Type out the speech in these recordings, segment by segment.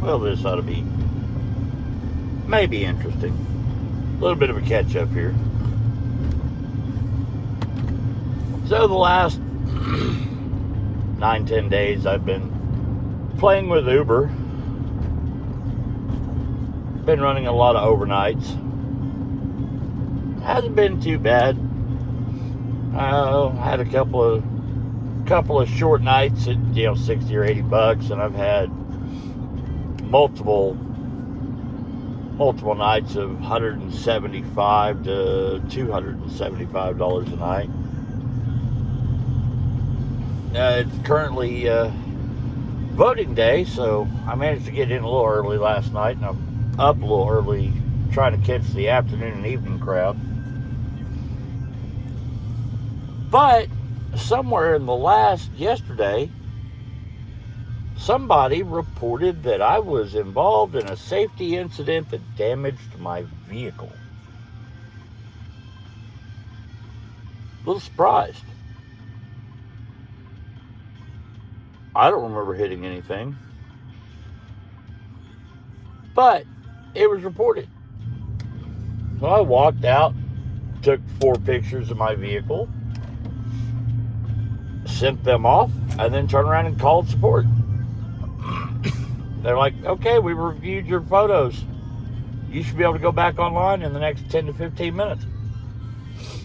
well, this ought to be maybe interesting. A little bit of a catch up here. So the last 9-10 days I've been playing with Uber. Been running a lot of overnights. Hasn't been too bad. Had a couple of short nights at $60 or $80, and I've had multiple nights of $175 to $275 a night. It's currently voting day, so I managed to get in a little early last night, and I'm up a little early trying to catch the afternoon and evening crowd. But somewhere in the yesterday, somebody reported that I was involved in a safety incident that damaged my vehicle. A little surprised. I don't remember hitting anything, but it was reported. So I walked out, took 4 pictures of my vehicle, sent them off, and then turned around and called support. They're like, okay, we reviewed your photos. You should be able to go back online in the next 10 to 15 minutes.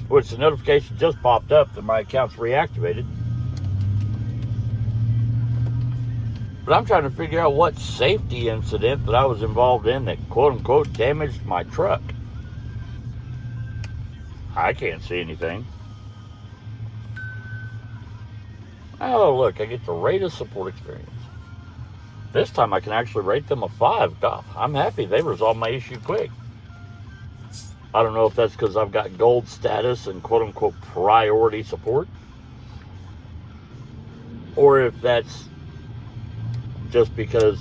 Which the notification just popped up that my account's reactivated. But I'm trying to figure out what safety incident that I was involved in that quote-unquote damaged my truck. I can't see anything. Oh, look, I get to rate a support experience. This time I can actually rate them a 5. God, I'm happy they resolved my issue quick. I don't know if that's because I've got gold status and quote-unquote priority support, or if that's just because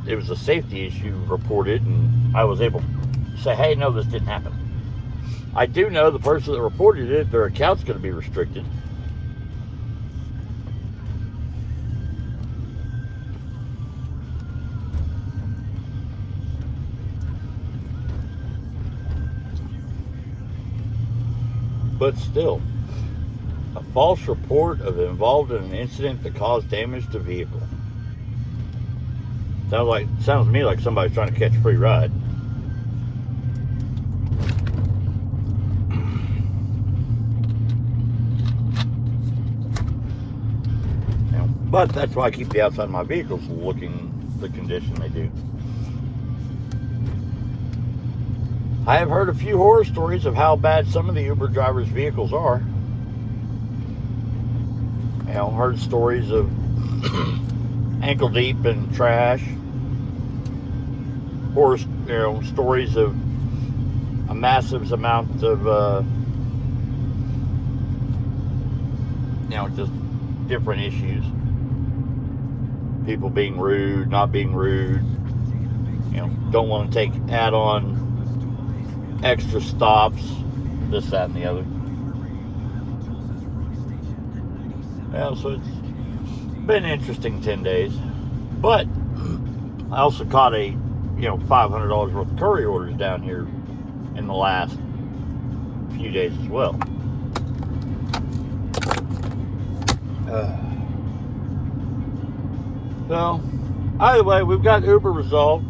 it was a safety issue reported and I was able to say, hey, no, this didn't happen. I do know the person that reported it, their account's going to be restricted. But still, a false report of involved in an incident that caused damage to vehicle. Sounds to me like somebody's trying to catch a free ride. But that's why I keep the outside of my vehicles looking the condition they do. I have heard a few horror stories of how bad some of the Uber drivers' vehicles are. Heard stories of ankle deep in trash. Horror, stories of a massive amount of, just different issues. People being rude, not being rude. Don't want to take add-on extra stops, this, that, and the other. So it's been an interesting 10 days. But I also caught a, $500 worth of courier orders down here in the last few days as well. So, either way, we've got Uber resolved.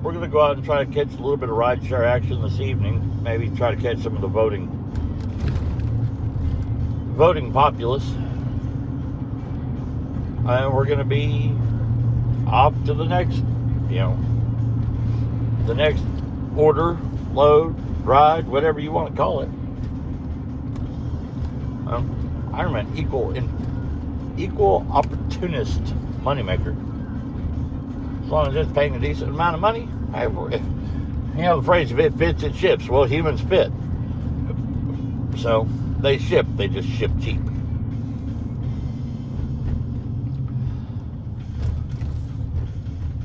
We're going to go out and try to catch a little bit of rideshare action this evening. Maybe try to catch some of the voting populace. And we're going to be off to the next, the next order, load, ride, whatever you want to call it. Ironman, equal opportunist moneymaker. As long as it's paying a decent amount of money, the phrase, if it fits, it ships. Well, humans fit. So they ship, they just ship cheap.